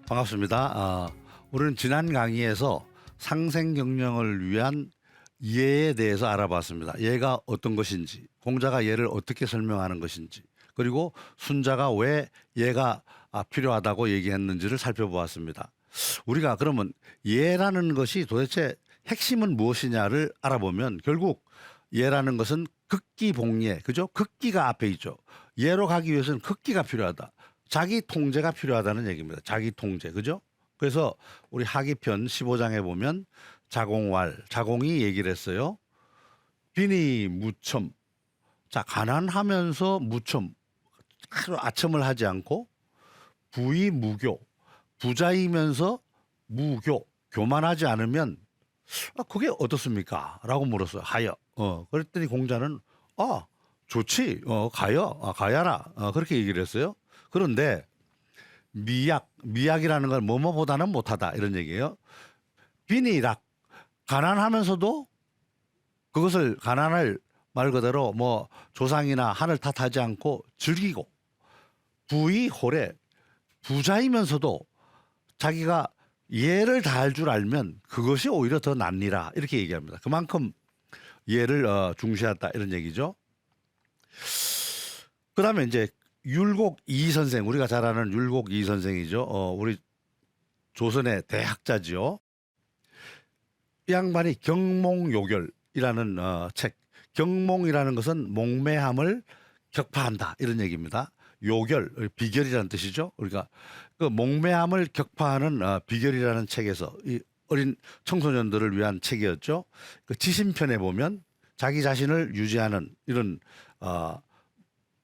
반갑습니다. 우리는 지난 강의에서 상생 경영을 위한 예에 대해서 알아봤습니다. 예가 어떤 것인지, 공자가 예를 어떻게 설명하는 것인지, 그리고 순자가 왜 예가 필요하다고 얘기했는지를 살펴보았습니다. 우리가 그러면 예라는 것이 도대체 핵심은 무엇이냐를 알아보면 결국 예라는 것은 극기봉예, 그죠? 극기가 앞에 있죠. 예로 가기 위해서는 극기가 필요하다. 자기 통제가 필요하다는 얘기입니다. 자기 통제, 그죠? 그래서 우리 하기편 15장에 보면 자공왈, 자공이 얘기를 했어요. 빈이 무첨. 자, 가난하면서 무첨. 하루 아첨을 하지 않고 부이 무교. 부자이면서 무교. 교만하지 않으면 그게 어떻습니까? 라고 물었어요. 하여. 그랬더니 공자는 좋지. 가야라. 그렇게 얘기를 했어요. 그런데 미약이라는 건 뭐뭐보다는 못하다 이런 얘기예요. 빈이락, 가난하면서도 그것을 가난을 말 그대로 뭐 조상이나 하늘 탓하지 않고 즐기고, 부의 호래, 부자이면서도 자기가 예를 다할 줄 알면 그것이 오히려 더 낫니라 이렇게 얘기합니다. 그만큼 예를 중시한다 이런 얘기죠. 그다음에 이제 율곡 이 선생, 우리가 잘 아는 율곡 이 선생이죠. 우리 조선의 대학자지요. 이 양반이 경몽요결이라는 책, 경몽이라는 것은 몽매함을 격파한다 이런 얘기입니다. 요결, 비결이라는 뜻이죠. 우리가 그 몽매함을 격파하는 비결이라는 책에서 이 어린 청소년들을 위한 책이었죠. 그 지신편에 보면 자기 자신을 유지하는 이런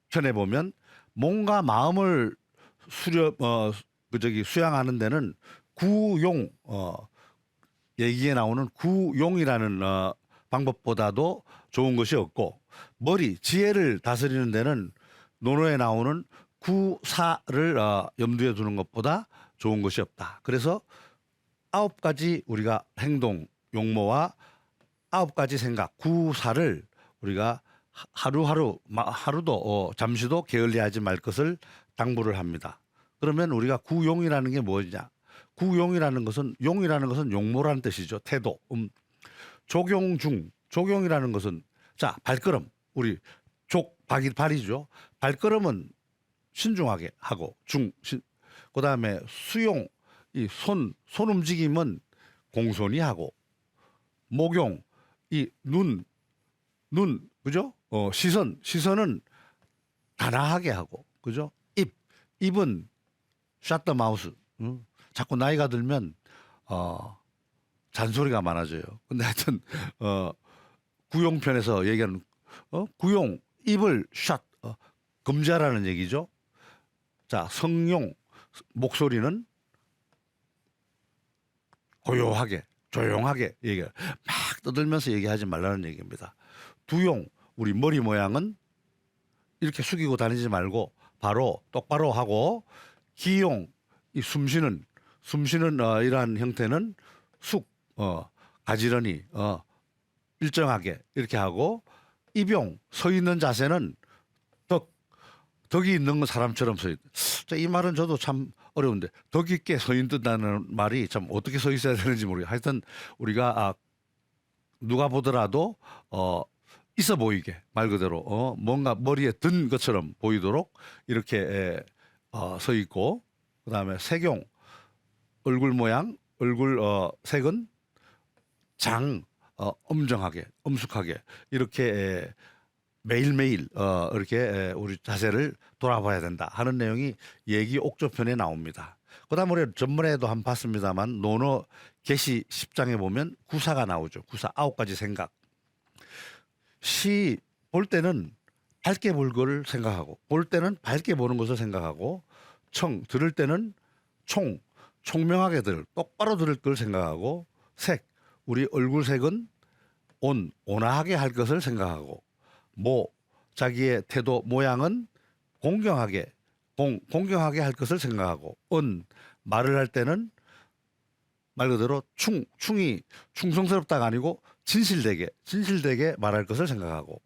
편에 보면 몸과 마음을 수양하는 데는 구용, 얘기에 나오는 구용이라는 방법보다도 좋은 것이 없고, 머리, 지혜를 다스리는 데는 논어에 나오는 구사를 염두에 두는 것보다 좋은 것이 없다. 그래서 9가지 우리가 행동, 용모와 9가지 생각, 구사를 우리가 하루도 잠시도 게을리하지 말 것을 당부를 합니다. 그러면 우리가 구용이라는 게 뭐냐? 구용이라는 것은, 용이라는 것은 용모라는 뜻이죠. 태도. 조경이라는 것은, 자, 발걸음. 우리 발이죠. 발걸음은 신중하게 하고, 그다음에 수용, 이 손 움직임은 공손히 하고, 목용, 이 눈, 그죠? 시선은 단아하게 하고, 그죠? 입은 샷더 마우스. 자꾸 나이가 들면 잔소리가 많아져요. 근데 하여튼 구용편에서 얘기하는 구용, 입을 샷 금지하라는 얘기죠. 자, 성용, 목소리는 고요하게, 조용하게 막 떠들면서 얘기하지 말라는 얘기입니다. 두용, 우리 머리 모양은 이렇게 숙이고 다니지 말고 바로 똑바로 하고, 기용, 이 숨쉬는 이러한 형태는 가지런히 일정하게 이렇게 하고, 입용, 서 있는 자세는 덕이 있는 사람처럼 서 있. 이 말은 저도 참 어려운데, 덕 있게 서 있다는 말이 참 어떻게 서 있어야 되는지 모르겠어요. 하여튼 우리가 누가 보더라도 있어 보이게, 말 그대로 뭔가 머리에 든 것처럼 보이도록 이렇게 서 있고, 그다음에 색용, 얼굴 모양, 얼굴 색은 엄정하게, 엄숙하게 이렇게 매일매일 이렇게 우리 자세를 돌아봐야 된다 하는 내용이 얘기 옥조편에 나옵니다. 그다음 우리 전번에도 한번 봤습니다만 논어 계시 10장에 보면 구사가 나오죠. 구사 9가지 생각. 시 볼 때는 밝게 볼 거를 생각하고, 볼 때는 밝게 보는 것을 생각하고, 들을 때는 총명하게 똑바로 들을 걸 생각하고, 색, 우리 얼굴 색은 온화하게 할 것을 생각하고, 자기의 태도 모양은 공경하게 할 것을 생각하고, 말을 할 때는 말 그대로 충이 충성스럽다가 아니고 진실되게 말할 것을 생각하고,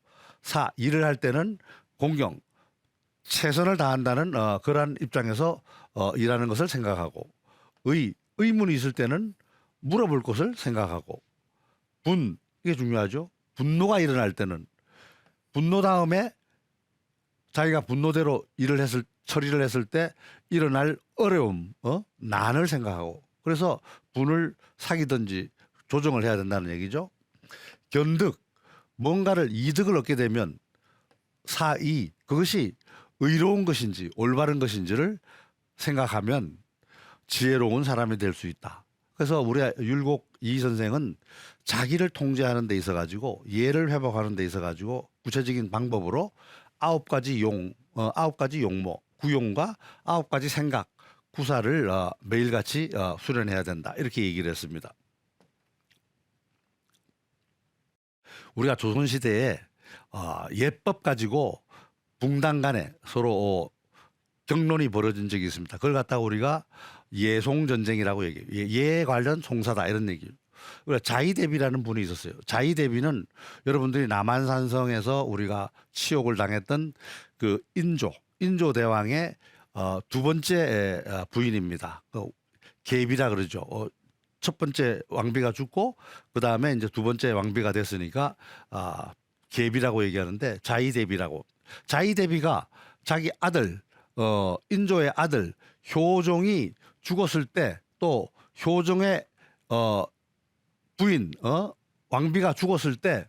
일을 할 때는 공경, 최선을 다한다는 그러한 입장에서 일하는 것을 생각하고, 의문이 있을 때는 물어볼 것을 생각하고 이게 중요하죠. 분노가 일어날 때는 분노 다음에 자기가 분노대로 처리를 했을 때 일어날 어려움, 난을 생각하고 그래서 분을 사귀든지 조정을 해야 된다는 얘기죠. 견득, 뭔가를 이득을 얻게 되면 사의, 그것이 의로운 것인지 올바른 것인지를 생각하면 지혜로운 사람이 될 수 있다. 그래서 우리 율곡 이 선생은 자기를 통제하는 데 있어 가지고 예를 회복하는 데 있어 가지고 구체적인 방법으로 9가지 용모, 구용과 9가지 생각, 구사를 매일같이 수련해야 된다. 이렇게 얘기를 했습니다. 우리가 조선시대에 예법 가지고 붕당 간에 서로 경론이 벌어진 적이 있습니다. 그걸 갖다가 우리가 예송전쟁이라고 얘기해요. 예 관련 송사다 이런 얘기예요. 우리가 자의대비라는 분이 있었어요. 자의대비는 여러분들이 남한산성에서 우리가 치욕을 당했던 그 인조 대왕의 두 번째 부인입니다. 계비라 그러죠. 첫 번째 왕비가 죽고 그 다음에 이제 두 번째 왕비가 됐으니까 계비라고 얘기하는데 자의대비라고. 자의대비가 자기 아들 인조의 아들 효종이 죽었을 때 또 효종의 부인 왕비가 죽었을 때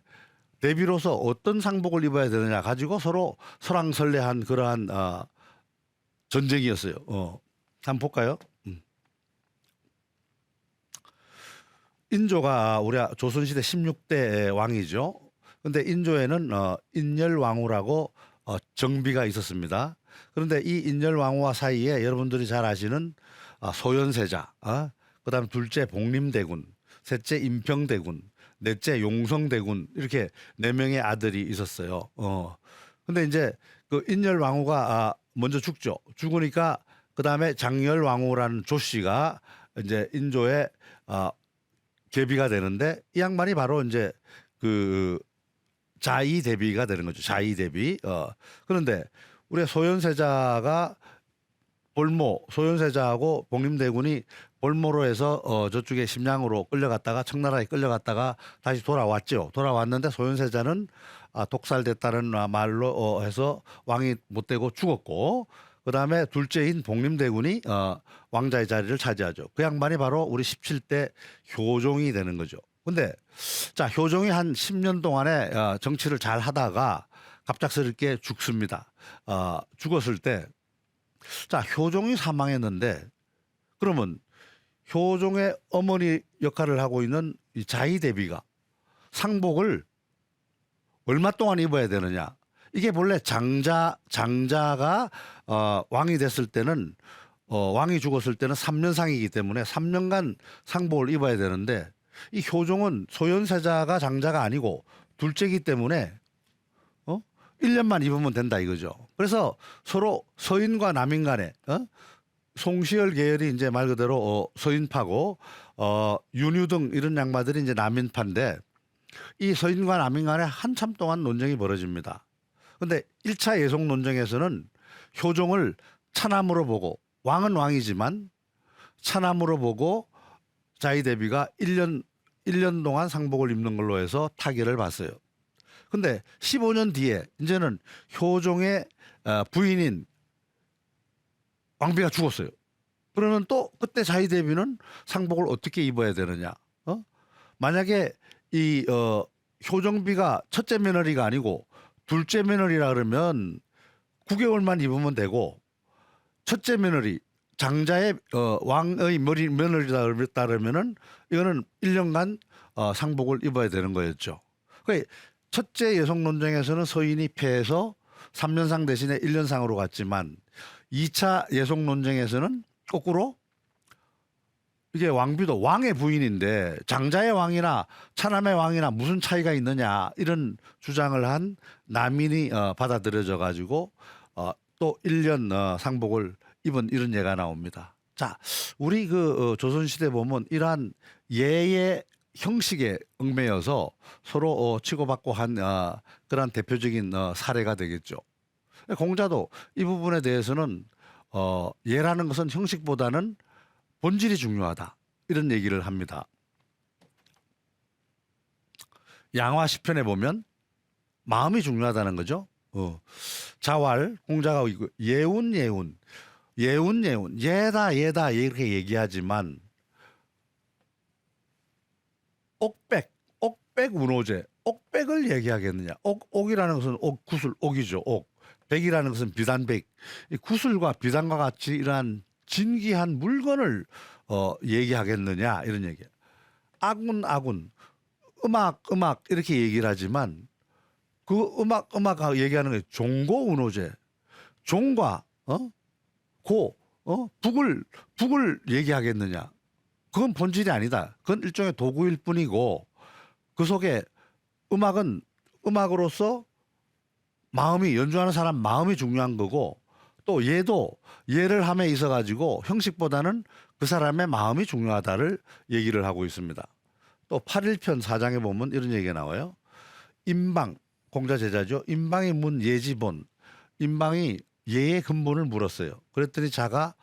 대비로서 어떤 상복을 입어야 되느냐 가지고 서로 설왕설래한 그러한 전쟁이었어요. 한번 볼까요? 인조가 우리 조선시대 16대 왕이죠. 근데 인조에는 인열왕후라고 정비가 있었습니다. 그런데 이 인열왕후와 사이에 여러분들이 잘 아시는 소현세자, 그다음 둘째 복림대군, 셋째 임평대군, 넷째 용성대군 이렇게 4명의 아들이 있었어요. 근데 이제 그 인열왕후가 먼저 죽죠. 죽으니까 그다음에 장열왕후라는 조씨가 이제 인조의 계비가 되는데 이 양반이 바로 이제 그 자의대비가 되는 거죠. 자의대비. 그런데 우리 소현세자가 소현세자하고 복림대군이 볼모로 해서 저쪽에 심양으로 끌려갔다가 청나라에 끌려갔다가 다시 돌아왔죠. 돌아왔는데 소현세자는 독살됐다는 말로 해서 왕이 못 되고 죽었고 그다음에 둘째인 복림대군이 왕자의 자리를 차지하죠. 그 양반이 바로 우리 17대 효종이 되는 거죠. 근데 자, 효종이 한 10년 동안에 정치를 잘 하다가 갑작스럽게 죽습니다. 죽었을 때 자, 효종이 사망했는데 그러면 효종의 어머니 역할을 하고 있는 이 자의대비가 상복을 얼마 동안 입어야 되느냐? 이게 본래 장자가 왕이 됐을 때는 왕이 죽었을 때는 3년상이기 때문에 3년간 상복을 입어야 되는데 이 효종은 소현세자가 장자가 아니고 둘째이기 때문에 1년만 입으면 된다 이거죠. 그래서 서로 서인과 남인 간에 송시열 계열이 이제 말 그대로 서인파고 윤유 등 이런 양반들이 이제 남인파인데 이 서인과 남인 간에 한참 동안 논쟁이 벌어집니다. 근데 1차 예송 논쟁에서는 효종을 차남으로 보고 왕은 왕이지만 차남으로 보고 자의대비가 1년 동안 상복을 입는 걸로 해서 타결을 봤어요. 근데 15년 뒤에 이제는 효종의 부인인 왕비가 죽었어요. 그러면 또 그때 자의대비는 상복을 어떻게 입어야 되느냐? 만약에 이 효종비가 첫째 며느리가 아니고 둘째 며느리라 그러면 9개월만 입으면 되고 첫째 며느리 장자의 왕의 며느리다 그러면은 이거는 1년간 상복을 입어야 되는 거였죠. 그러니까 첫째 예송 논쟁에서는 서인이 패해서 3년상 대신에 1년상으로 갔지만 2차 예송 논쟁에서는 거꾸로 이게 왕비도 왕의 부인인데 장자의 왕이나 차남의 왕이나 무슨 차이가 있느냐 이런 주장을 한 남인이 받아들여져 가지고 또 1년 상복을 입은 이런 예가 나옵니다. 자, 우리 그 조선시대 보면 이러한 예의 형식에 얽매여서 서로 치고받고 한 그런 대표적인 사례가 되겠죠. 공자도 이 부분에 대해서는 예라는 것은 형식보다는 본질이 중요하다. 이런 얘기를 합니다. 양화 시편에 보면 마음이 중요하다는 거죠. 자왈 공자가 이거 예운 예다 이렇게 얘기하지만 옥백 운호제 옥백을 얘기하겠느냐. 옥이라는 것은 구슬 옥이죠. 백이라는 것은 비단백. 이 구슬과 비단과 같이 이러한 진귀한 물건을 얘기하겠느냐 이런 얘기예요. 아군 음악 이렇게 얘기를 하지만 그 음악 얘기하는 게 종고 운호제 종과 북을 얘기하겠느냐. 그건 본질이 아니다. 그건 일종의 도구일 뿐이고 그 속에 음악은 음악으로서 마음이 연주하는 사람 마음이 중요한 거고 또 예를 함에 있어 가지고 형식보다는 그 사람의 마음이 중요하다를 얘기를 하고 있습니다. 또 8.1편 4장에 보면 이런 얘기가 나와요. 임방 공자 제자죠. 임방이 문 예지본. 임방이 예의 근본을 물었어요. 그랬더니 자가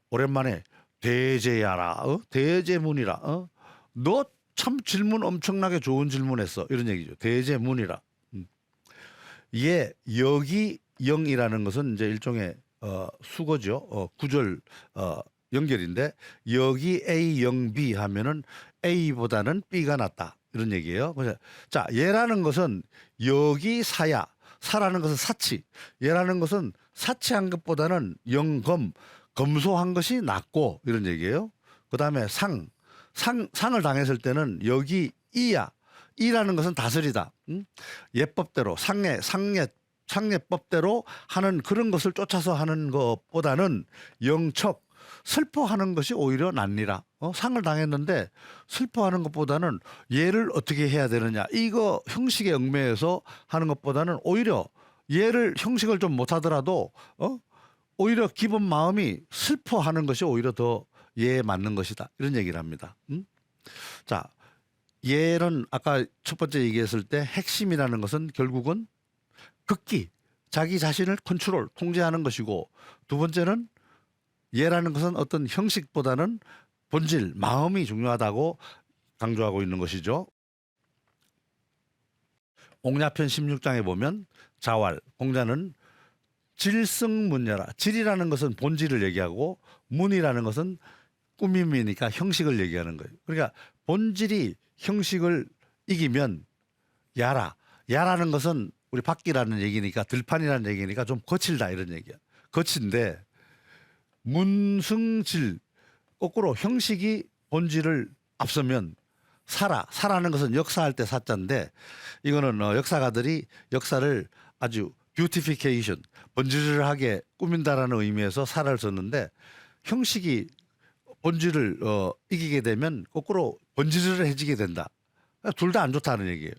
오랜만에 대제야라 대제문이라 너 참 질문 엄청나게 좋은 질문했어 이런 얘기죠. 대제문이라. 예 여기 영이라는 것은 이제 일종의 수거죠. 구절 연결인데 여기 A 영 B 하면은 A보다는 B가 낫다 이런 얘기예요. 그래서 자 예라는 것은 여기 사라는 것은 사치 예라는 것은 사치한 것보다는 검소한 것이 낫고 이런 얘기예요. 그다음에 상을 당했을 때는 여기 이라는 것은 다스리다. 예법대로 상예법대로 하는 그런 것을 쫓아서 하는 것보다는 영척 슬퍼하는 것이 오히려 낫니라. 상을 당했는데 슬퍼하는 것보다는 얘를 어떻게 해야 되느냐. 이거 형식에 얽매여서 하는 것보다는 오히려 얘를 형식을 좀 못하더라도 오히려 기본 마음이 슬퍼하는 것이 오히려 더 예에 맞는 것이다. 이런 얘기를 합니다. 자, 예는 아까 첫 번째 얘기했을 때 핵심이라는 것은 결국은 극기, 자기 자신을 통제하는 것이고 두 번째는 예라는 것은 어떤 형식보다는 본질, 마음이 중요하다고 강조하고 있는 것이죠. 옥야편 16장에 보면 자왈, 공자는 질승문야라. 질이라는 것은 본질을 얘기하고 문이라는 것은 꾸밈이니까 형식을 얘기하는 거예요. 그러니까 본질이 형식을 이기면 야라는 것은 우리 박기라는 얘기니까 들판이라는 얘기니까 좀 거칠다 이런 얘기야. 거친데 문승질 거꾸로 형식이 본질을 앞서면 사라는 것은 역사할 때 사자인데 이거는 역사가들이 역사를 아주 뷰티피케이션 번지르르하게 꾸민다라는 의미에서 사라를 썼는데 형식이 본질을 이기게 되면 거꾸로 번지르르해지게 된다. 둘 다 안 좋다는 얘기예요.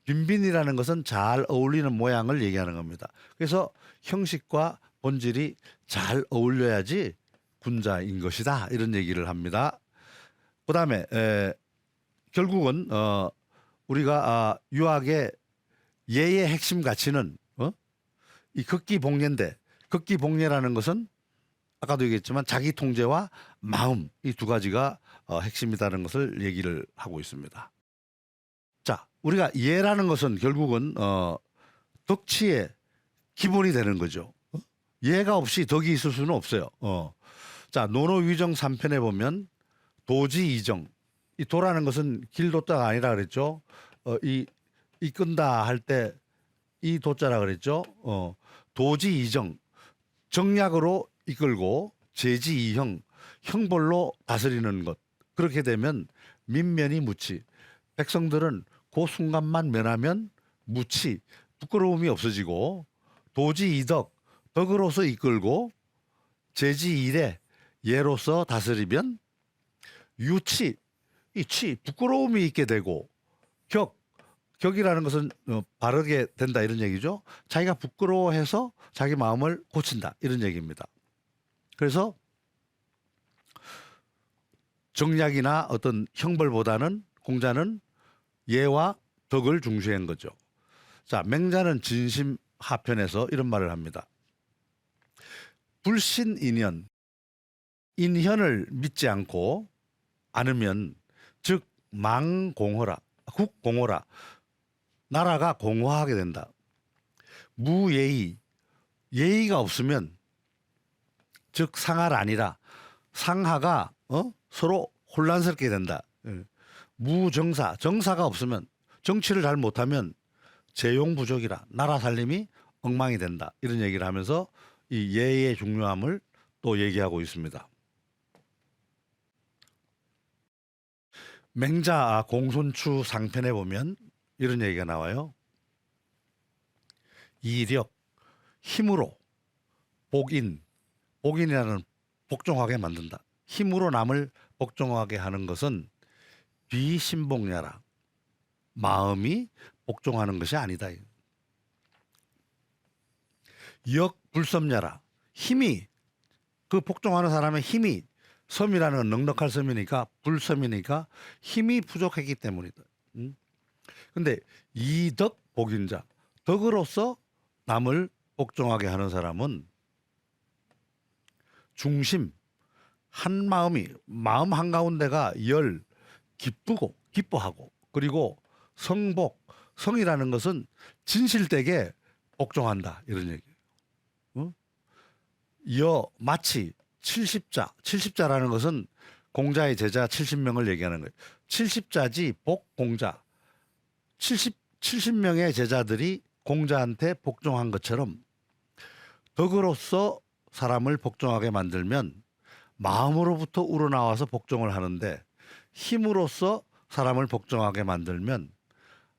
빈빈이라는 것은 잘 어울리는 모양을 얘기하는 겁니다. 그래서 형식과 본질이 잘 어울려야지 군자인 것이다 이런 얘기를 합니다. 그다음에 결국은 우리가 유학의 예의 핵심 가치는 이 극기복례인데 극기복례라는 것은 아까도 얘기했지만 자기 통제와 마음 이 두 가지가 핵심이라는 것을 얘기를 하고 있습니다. 자, 우리가 예라는 것은 결국은 덕치의 기본이 되는 거죠. 예가 없이 덕이 있을 수는 없어요. 자, 노노위정 3편에 보면 도지이정 이 도라는 것은 길도자가 아니라 그랬죠. 이끈다 할 때 이 도자라 그랬죠. 도지이정 정략으로 이끌고 제지이형 형벌로 다스리는 것. 그렇게 되면 민면이 무치. 백성들은 그 순간만 면하면 무치 부끄러움이 없어지고 도지이덕 덕으로서 이끌고 제지일에 예로서 다스리면 유치 이 부끄러움이 있게 되고 격이라는 것은 바르게 된다 이런 얘기죠. 자기가 부끄러워해서 자기 마음을 고친다 이런 얘기입니다. 그래서 정략이나 어떤 형벌보다는 공자는 예와 덕을 중시한 거죠. 자, 맹자는 진심 하편에서 이런 말을 합니다. 불신인연 인현을 믿지 않으면 즉 망공허라 국공허라 나라가 공허하게 된다. 무예의 예의가 없으면 즉 상하가 아니라 상하가 서로 혼란스럽게 된다. 예. 무정사 정사가 없으면 정치를 잘 못하면 재용부족이라 나라 살림이 엉망이 된다. 이런 얘기를 하면서 이 예의 중요함을 또 얘기하고 있습니다. 맹자 공손추 상편에 보면 이런 얘기가 나와요. 이력 힘으로 복인이라는 복종하게 만든다. 힘으로 남을 복종하게 하는 것은 비신복냐라 마음이 복종하는 것이 아니다. 역불섭냐라 힘이 그 복종하는 사람의 힘이 섬이라는 넉넉할 섬이니까 불섬이니까 힘이 부족했기 때문이다. 근데 이덕 복인자 덕으로서 남을 복종하게 하는 사람은 중심 한 마음 한가운데가 기쁘고 기뻐하고 그리고 성이라는 것은 진실되게 복종한다 이런 얘기예요. 마치 70자라는 것은 공자의 제자 70명을 얘기하는 거예요. 70자지 복공자 70명의 제자들이 공자한테 복종한 것처럼 덕으로서 사람을 복종하게 만들면 마음으로부터 우러나와서 복종을 하는데 힘으로써 사람을 복종하게 만들면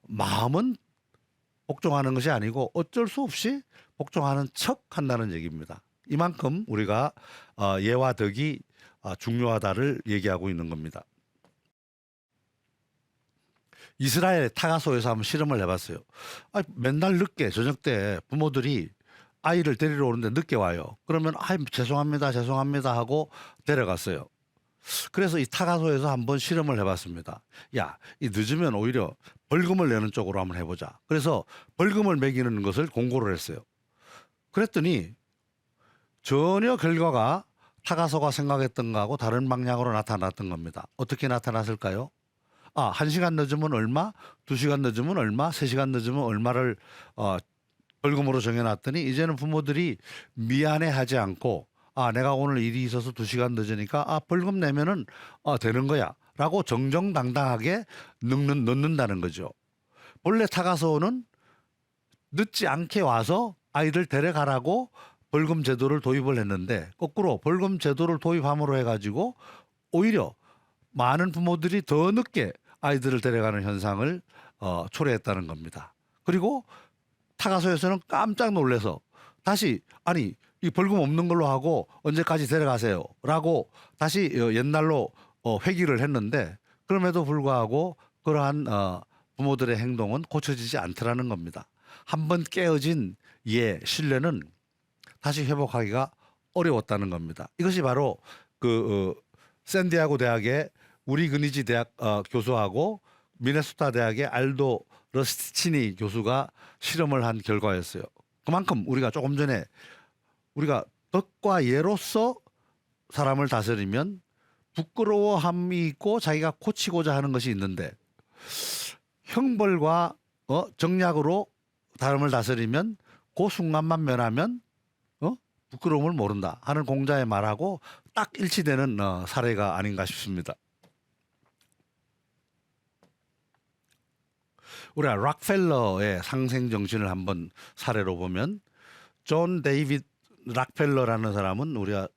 마음은 복종하는 것이 아니고 어쩔 수 없이 복종하는 척 한다는 얘기입니다. 이만큼 우리가 예와 덕이 중요하다를 얘기하고 있는 겁니다. 이스라엘 타가소에서 한번 실험을 해봤어요. 맨날 늦게 저녁 때 부모들이 아이를 데리러 오는데 늦게 와요. 그러면 죄송합니다 하고 데려갔어요. 그래서 이 타가소에서 한번 실험을 해봤습니다. 이 늦으면 오히려 벌금을 내는 쪽으로 한번 해보자. 그래서 벌금을 매기는 것을 공고를 했어요. 그랬더니 전혀 결과가 타가소가 생각했던 거하고 다른 방향으로 나타났던 겁니다. 어떻게 나타났을까요? 1시간 늦으면 얼마, 2시간 늦으면 얼마, 3시간 늦으면 얼마를 벌금으로 정해놨더니 이제는 부모들이 미안해하지 않고 내가 오늘 일이 있어서 2시간 늦으니까 벌금 내면은 되는 거야 라고 정정당당하게 넣는다는 거죠. 본래 타가소는 늦지 않게 와서 아이들 데려가라고 벌금 제도를 도입을 했는데 거꾸로 벌금 제도를 도입함으로 해가지고 오히려 많은 부모들이 더 늦게 아이들을 데려가는 현상을 초래했다는 겁니다. 그리고 타가소에서는 깜짝 놀라서 다시 이 벌금 없는 걸로 하고 언제까지 데려가세요 라고 다시 옛날로 회귀를 했는데 그럼에도 불구하고 그러한 부모들의 행동은 고쳐지지 않더라는 겁니다. 한번 깨어진 신뢰는 다시 회복하기가 어려웠다는 겁니다. 이것이 바로 샌디아고 대학의 우리 그니지 대학 교수하고 미네소타 대학의 알도 러스티치니 교수가 실험을 한 결과였어요. 그만큼 우리가 조금 전에 우리가 덕과 예로서 사람을 다스리면 부끄러워함이 있고 자기가 고치고자 하는 것이 있는데 형벌과 정략으로 사람을 다스리면 그 순간만 면하면 부끄러움을 모른다 하는 공자의 말하고 딱 일치되는 사례가 아닌가 싶습니다. 우리가 락펠러의 상생 정신을 한번 사례로 보면 존 데이비드 락펠러라는 사람은 우리가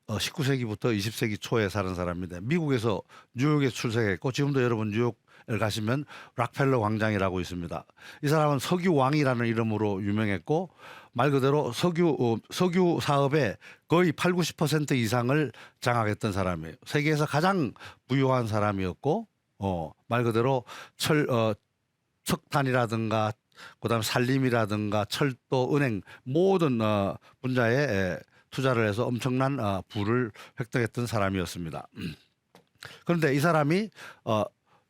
19세기부터 20세기 초에 사는 사람입니다. 미국에서 뉴욕에 출생했고 지금도 여러분 뉴욕을 가시면 락펠러 광장이라고 있습니다. 이 사람은 석유왕이라는 이름으로 유명했고 말 그대로 석유 사업의 거의 80-90% 이상을 장악했던 사람이에요. 세계에서 가장 부유한 사람이었고 말 그대로 석탄이라든가 그다음 산림이라든가 철도, 은행 모든 분야에 투자를 해서 엄청난 부를 획득했던 사람이었습니다. 그런데 이 사람이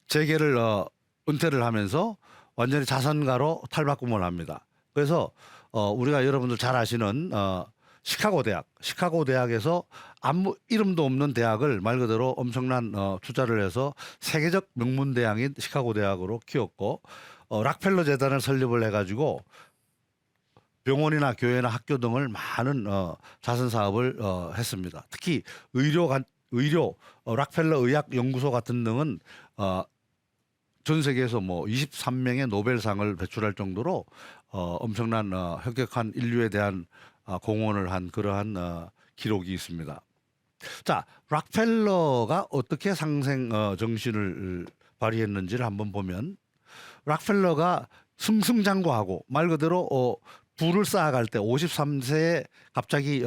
재계를 은퇴를 하면서 완전히 자선가로 탈바꿈을 합니다. 그래서 우리가 여러분들 잘 아시는 시카고 대학에서 아무 이름도 없는 대학을 말 그대로 엄청난 투자를 해서 세계적 명문 대학인 시카고 대학으로 키웠고 락펠러 재단을 설립을 해가지고 병원이나 교회나 학교 등을 많은 자선 사업을 했습니다. 특히 의료 락펠러 의학 연구소 같은 등은 전 세계에서 뭐 23명의 노벨상을 배출할 정도로 엄청난 혁혁한 인류에 대한 공헌을 한 그러한 기록이 있습니다. 자, 락펠러가 어떻게 상생 정신을 발휘했는지를 한번 보면 락펠러가 승승장구하고 말 그대로 부를 쌓아갈 때 53세에 갑자기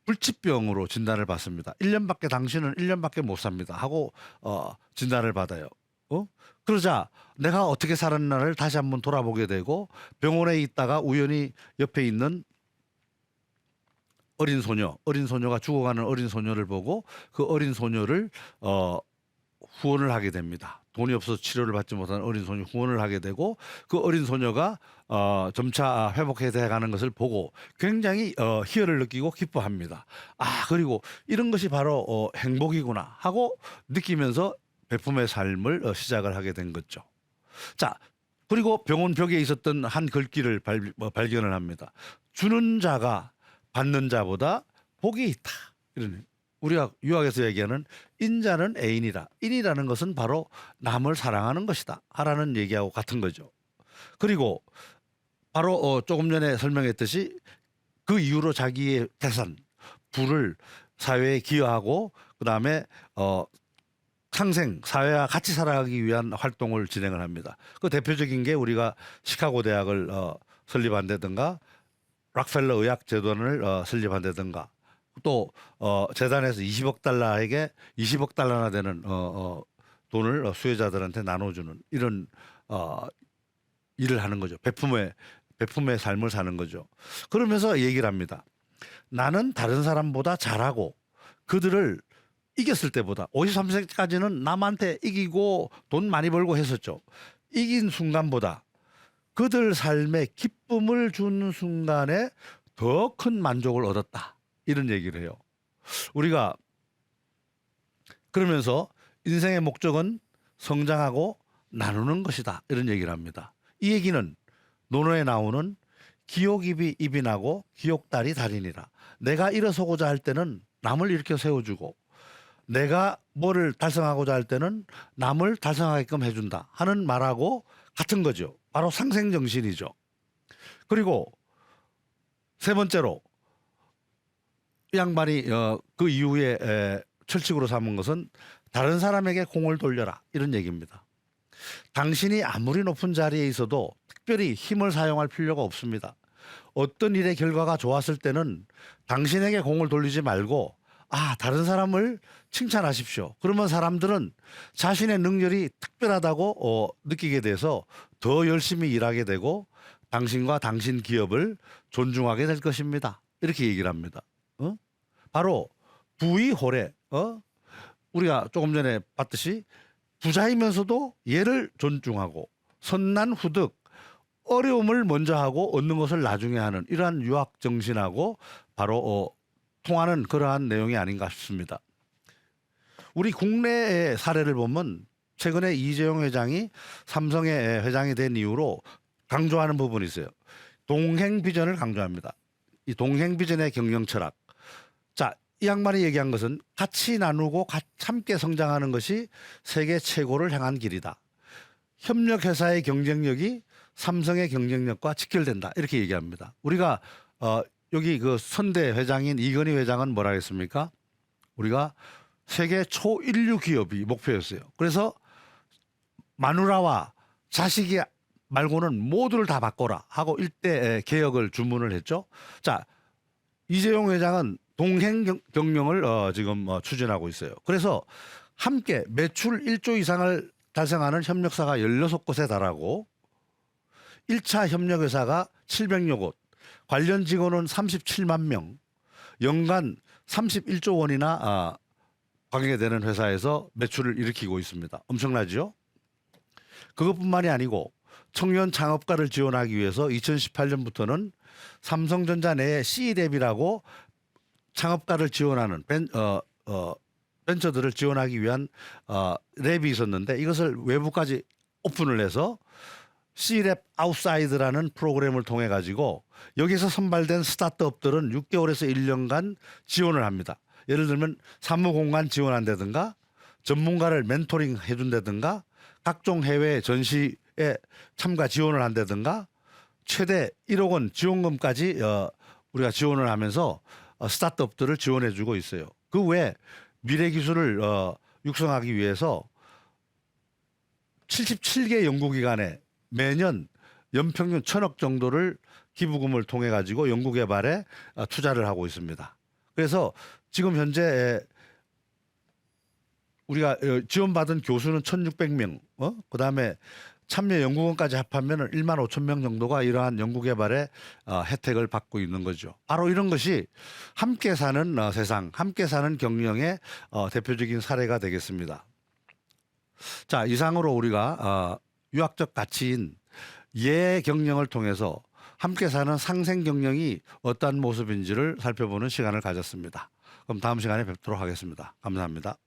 불치병으로 진단을 받습니다. 당신은 1년밖에 못 삽니다 하고 진단을 받아요. 그러자 내가 어떻게 살았나를 다시 한번 돌아보게 되고 병원에 있다가 우연히 옆에 있는 어린 소녀가 죽어가는 어린 소녀를 보고 그 어린 소녀를 후원을 하게 됩니다. 돈이 없어서 치료를 받지 못한 어린 소녀 후원을 하게 되고 그 어린 소녀가 점차 회복해 가는 것을 보고 굉장히 희열을 느끼고 기뻐합니다. 그리고 이런 것이 바로 행복이구나 하고 느끼면서 베품의 삶을 시작을 하게 된 거죠. 자, 그리고 병원 벽에 있었던 한 글귀를 발견을 합니다. 주는 자가 받는 자보다 복이 있다. 이런 우리가 유학에서 얘기하는 인자는 애인이라. 인이라는 것은 바로 남을 사랑하는 것이다. 하라는 얘기하고 같은 거죠. 그리고 바로 조금 전에 설명했듯이 그 이후로 자기의 재산, 부를 사회에 기여하고 그다음에 사회와 같이 살아가기 위한 활동을 진행을 합니다. 그 대표적인 게 우리가 시카고 대학을 설립한다든가 락펠러 의학재단을 설립한다든가 또 재단에서 20억 달러에게 20억 달러나 되는 돈을 수혜자들한테 나눠주는 이런 일을 하는 거죠. 베품의 삶을 사는 거죠. 그러면서 얘기를 합니다. 나는 다른 사람보다 잘하고 그들을 이겼을 때보다 53세까지는 남한테 이기고 돈 많이 벌고 했었죠. 이긴 순간보다 그들 삶에 기쁨을 주는 순간에 더 큰 만족을 얻었다. 이런 얘기를 해요. 우리가 그러면서 인생의 목적은 성장하고 나누는 것이다. 이런 얘기를 합니다. 이 얘기는 논어에 나오는 기옥입이 입이 나고 기옥달이 달이니라. 내가 일어서고자 할 때는 남을 일으켜 세워주고 내가 뭐를 달성하고자 할 때는 남을 달성하게끔 해준다 하는 말하고 같은 거죠. 바로 상생정신이죠. 그리고 세 번째로 이 양반이 그 이후에 철칙으로 삼은 것은 다른 사람에게 공을 돌려라 이런 얘기입니다. 당신이 아무리 높은 자리에 있어도 특별히 힘을 사용할 필요가 없습니다. 어떤 일의 결과가 좋았을 때는 당신에게 공을 돌리지 말고 다른 사람을 칭찬하십시오. 그러면 사람들은 자신의 능력이 특별하다고 느끼게 돼서 더 열심히 일하게 되고 당신과 당신 기업을 존중하게 될 것입니다. 이렇게 얘기를 합니다. 바로 부의호래. 우리가 조금 전에 봤듯이 부자이면서도 얘를 존중하고 선난후득 어려움을 먼저 하고 얻는 것을 나중에 하는 이러한 유학 정신하고 바로 통하는 그러한 내용이 아닌가 싶습니다. 우리 국내의 사례를 보면 최근에 이재용 회장이 삼성의 회장이 된 이후로 강조하는 부분이 있어요. 동행비전을 강조합니다. 이 동행비전의 경영 철학. 자, 이 양반이 얘기한 것은 같이 나누고 함께 성장하는 것이 세계 최고를 향한 길이다. 협력회사의 경쟁력이 삼성의 경쟁력과 직결된다. 이렇게 얘기합니다. 우리가 여기 그 선대 회장인 이건희 회장은 뭐라 했습니까? 우리가 세계 초일류 기업이 목표였어요. 그래서 마누라와 자식이 말고는 모두를 다 바꿔라 하고 일대 개혁을 주문을 했죠. 자, 이재용 회장은 동행 경영을 지금 추진하고 있어요. 그래서 함께 매출 1조 이상을 달성하는 협력사가 16곳에 달하고 1차 협력회사가 700여 곳, 관련 직원은 37만 명, 연간 31조 원이나 관계되는 회사에서 매출을 일으키고 있습니다. 엄청나죠? 그것뿐만이 아니고 청년 창업가를 지원하기 위해서 2018년부터는 삼성전자 내에 C랩이라고 창업가를 지원하는 벤처들을 지원하기 위한 랩이 있었는데 이것을 외부까지 오픈을 해서 C랩 아웃사이드라는 프로그램을 통해 가지고 여기서 선발된 스타트업들은 6개월에서 1년간 지원을 합니다. 예를 들면 사무공간 지원한다든가 전문가를 멘토링 해준다든가 각종 해외 전시에 참가 지원을 한다든가 최대 1억 원 지원금까지 우리가 지원을 하면서 스타트업들을 지원해 주고 있어요. 그 외에 미래 기술을 육성하기 위해서 77개 연구기관에 매년 연평균 1,000억 정도를 기부금을 통해 가지고 연구개발에 투자를 하고 있습니다. 그래서 지금 현재 우리가 지원받은 교수는 1,600명, 그다음에 참여 연구원까지 합하면 1만 5천 명 정도가 이러한 연구개발에 혜택을 받고 있는 거죠. 바로 이런 것이 함께 사는 세상, 함께 사는 경영의 대표적인 사례가 되겠습니다. 자, 이상으로 우리가 유학적 가치인 예경영을 통해서 함께 사는 상생 경영이 어떠한 모습인지를 살펴보는 시간을 가졌습니다. 그럼 다음 시간에 뵙도록 하겠습니다. 감사합니다.